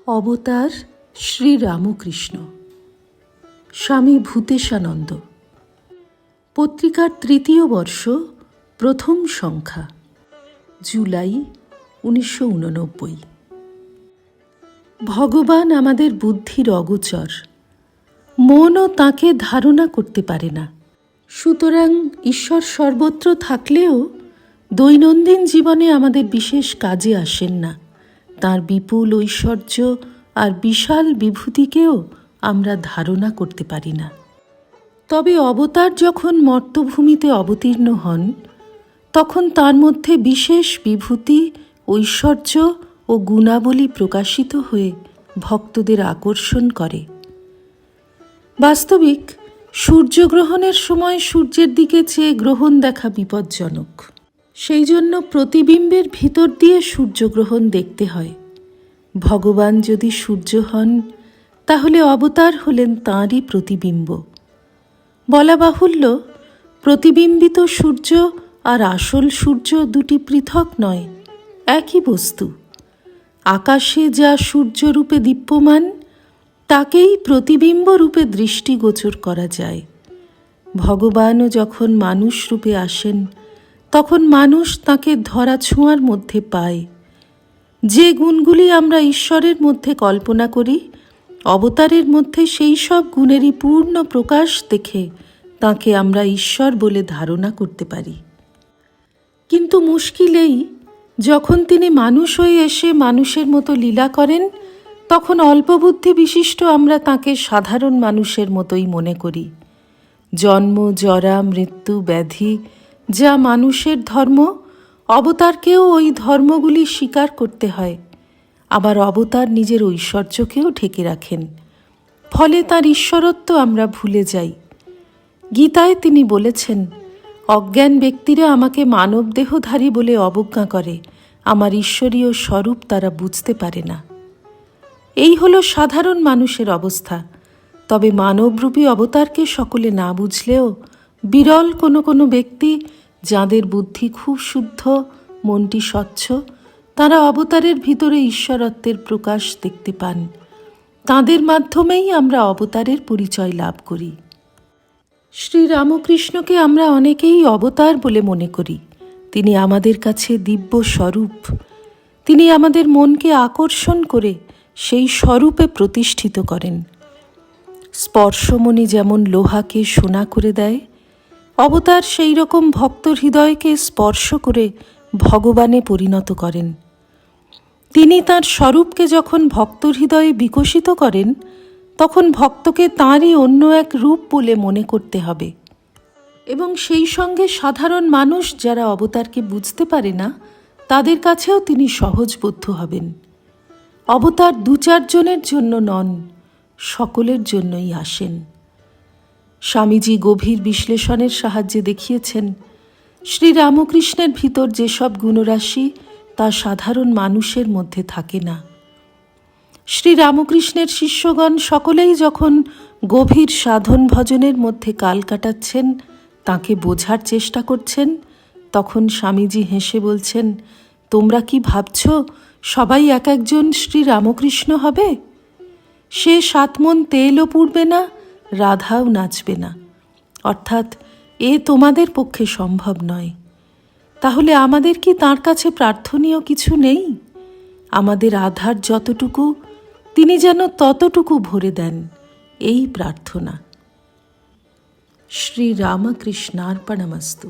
অবতার শ্রী রামকৃষ্ণ, স্বামী ভূতেশানন্দ। পত্রিকার ৩য় বর্ষ, প্রথম সংখ্যা, জুলাই ১৯৮৯। ভগবান আমাদের বুদ্ধির অগোচর, মনও তাঁকে ধারণা করতে পারে না। সুতরাং ঈশ্বর সর্বত্র থাকলেও দৈনন্দিন জীবনে আমাদের বিশেষ কাজে আসেন না। তাঁর বিপুল ঐশ্বর্য আর বিশাল বিভূতিকেও আমরা ধারণা করতে পারি না। তবে অবতার যখন মর্তভূমিতে অবতীর্ণ হন, তখন তার মধ্যে বিশেষ বিভূতি, ঐশ্বর্য ও গুণাবলী প্রকাশিত হয়ে ভক্তদের আকর্ষণ করে। বাস্তবিক সূর্যগ্রহণের সময় সূর্যের দিকে চেয়ে গ্রহণ দেখা বিপজ্জনক। সেই জন্য প্রতিবিম্বের ভিতর দিয়ে সূর্যগ্রহণ দেখতে হয়। ভগবান যদি সূর্য হন, তাহলে অবতার হলেন তাঁরই প্রতিবিম্ব। বলা বাহুল্য, প্রতিবিম্বিত সূর্য আর আসল সূর্য দুটি পৃথক নয়, একই বস্তু। আকাশে যা সূর্যরূপে দীপ্যমান, তাকেই প্রতিবিম্ব রূপে দৃষ্টিগোচর করা যায়। ভগবানও যখন মানুষ রূপে আসেন, তখন মানুষ তাঁকে ধরা ছোঁয়ার মধ্যে পায়। যে গুণগুলি আমরা ঈশ্বরের মধ্যে কল্পনা করি, অবতারের মধ্যে সেই সব গুণেরই পূর্ণ প্রকাশ দেখে তাঁকে আমরা ঈশ্বর বলে ধারণা করতে পারি। কিন্তু মুশকিল এই, যখন তিনি মানুষ হয়ে এসে মানুষের মতো লীলা করেন, তখন অল্পবুদ্ধি বিশিষ্ট আমরা তাঁকে সাধারণ মানুষের মতোই মনে করি। জন্ম, জরা, মৃত্যু, ব্যাধি যা মানুষের ধর্ম, অবতারকেও ওই ধর্মগুলি স্বীকার করতে হয়। আবার অবতার নিজের ঐশ্বর্যকেও ঢেকে রাখেন, ফলে তাঁর ঈশ্বরত্ব আমরা ভুলে যাই। গীতায় তিনি বলেছেন, অজ্ঞান ব্যক্তিরা আমাকে মানব দেহধারী বলে অবজ্ঞা করে, আমার ঈশ্বরীয় স্বরূপ তারা বুঝতে পারে না। এই হলো সাধারণ মানুষের অবস্থা। তবে মানবরূপী অবতারকে সকলে না বুঝলেও বিরল কোনো কোনো ব্যক্তি, যাঁদের বুদ্ধি খুব শুদ্ধ, মনটি স্বচ্ছ, তাঁরা অবতারের ভিতরে ঈশ্বরত্বের প্রকাশ দেখতে পান। তাঁদের মাধ্যমেই আমরা অবতারের পরিচয় লাভ করি। শ্রীরামকৃষ্ণকে আমরা অনেকেই অবতার বলে মনে করি। তিনি আমাদের কাছে দিব্য স্বরূপ। তিনি আমাদের মনকে আকর্ষণ করে সেই স্বরূপে প্রতিষ্ঠিত করেন। স্পর্শমণি যেমন লোহাকে সোনা করে দেয়, অবতার সেই রকম ভক্তর হৃদয়কে স্পর্শ করে ভগবানে পরিণত করেন। তিনি তাঁর স্বরূপকে যখন ভক্তর হৃদয়ে বিকশিত করেন, তখন ভক্তকে তাঁরই অন্য এক রূপ বলে মনে করতে হবে। এবং সেই সঙ্গে সাধারণ মানুষ যারা অবতারকে বুঝতে পারে না, তাদের কাছেও তিনি সহজবোধ্য হবেন। অবতার ২-৪ জনের জন্য নন, সকলের জন্যই আসেন। স্বামীজি গভীর বিশ্লেষণের সাহায্যে দেখিয়েছেন, শ্রীরামকৃষ্ণের ভিতর যেসব গুণরাশি, তা সাধারণ মানুষের মধ্যে থাকে না। শ্রীরামকৃষ্ণের শিষ্যগণ সকলেই যখন গভীর সাধন ভজনের মধ্যে কাল কাটাচ্ছেন, তাঁকে বোঝার চেষ্টা করছেন, তখন স্বামীজি হেসে বলছেন, তোমরা কি ভাবছ সবাই এক একজন শ্রীরামকৃষ্ণ হবে? সে ৭ মণ তেলও পুড়বে না, রাধাও নাচবে না। অর্থাৎ এ তোমাদের পক্ষে সম্ভব নয়। তাহলে আমাদের কি তাঁর কাছে প্রার্থনীয় কিছু নেই? আমাদের আধার যতটুকু, তিনি যেন ততটুকু ভরে দেন, এই প্রার্থনা। শ্রীরামকৃষ্ণার্পণমস্তু।